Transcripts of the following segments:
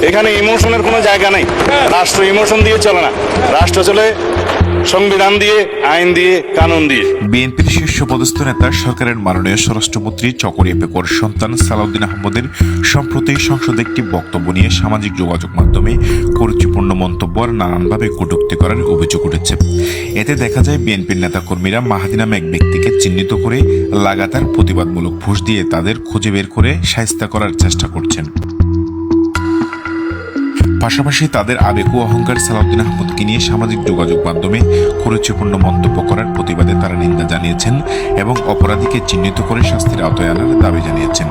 এখানে ইমোশনের কোনো জায়গা নেই। রাষ্ট্র ইমোশন দিয়ে চলে না, রাষ্ট্র চলে সংবিধান দিয়ে, আইন দিয়ে, কানুন দিয়ে। বিএনপির শীর্ষপদস্থ নেতা সরকারের মাননীয় স্বরাষ্ট্রমন্ত্রী চকরিয়া পেপর সন্তান সালাউদ্দিন আহমদের সম্প্রতি সংসদে একটি বক্তব্য নিয়ে সামাজিক যোগাযোগ মাধ্যমে কুরুচিপূর্ণ মন্তব্য আর নানানভাবে কটূক্তি করার অভিযোগ উঠেছে। এতে দেখা যায় বিএনপির নেতাকর্মীরা মাহাদি নামে এক ব্যক্তিকে চিহ্নিত করে লাগাতার প্রতিবাদমূলক ঘুষ দিয়ে তাদের খুঁজে বের করে শায়েস্তা করার চেষ্টা করছেন। পাশাপাশি তাদের আবেগ ও অহংকার সালাউদ্দিন আহমদকে নিয়ে সামাজিক যোগাযোগ মাধ্যমে কুরুচিপূর্ণ মন্তব্য করার প্রতিবাদে তারা নিন্দা জানিয়েছেন এবং অপরাধীকে চিহ্নিত করে শাস্তির আওতায় আনার দাবি জানিয়েছেন।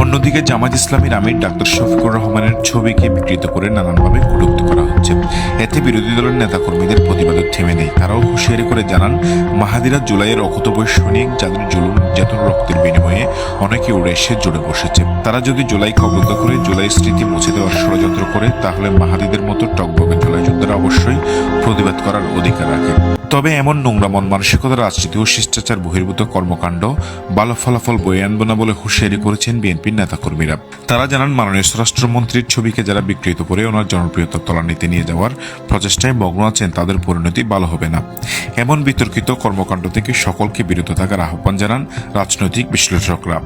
অন্যদিকে জামাত ইসলামীর আমির ডাক্তার শফিকুর রহমানের ছবিকে বিকৃত করে নানানভাবে কটূক্তি করা হচ্ছে। এতে বিরোধী দলের নেতাকর্মীদের প্রতিবাদ থেমে নেই। তারাও হুঁশিয়ারি করে জানান, মাহাদিরা জুলাইয়ের অকুতোভয় সৈনিক, যাদের জুলুম নির্যাতন রক্তের বিনিময়ে অনেকে উড়ে এসে জুড়ে বসেছে। তারা যদি জুলাইকে অবজ্ঞা করে জুলাই স্মৃতি মুছে দেওয়ার ষড়যন্ত্র করে, তাহলে মাহাদিদের মতো টকবগে জুলাই যোদ্ধারা অবশ্যই প্রতিবাদ করার অধিকার রাখে। তবে এমন নোংরা মন মানসিকতা, রাজনীতি ও শিষ্টাচার বহির্ভূত কর্মকাণ্ড ভালো ফলাফল বয়ে আনবে না বলে হুঁশিয়ারি করেছেন বিএনপির নেতাকর্মীরা। তারা জানান, মাননীয় স্বরাষ্ট্রমন্ত্রীর ছবিকে যারা বিকৃত করে ওনার জনপ্রিয়তা তলানিতে নিয়ে যাওয়ার প্রচেষ্টায় মগ্ন আছেন, তাদের পরিণতি ভালো হবে না। এমন বিতর্কিত কর্মকাণ্ড থেকে সকলকে বিরত থাকার আহ্বান জানান রাজনৈতিক বিশ্লেষকরা।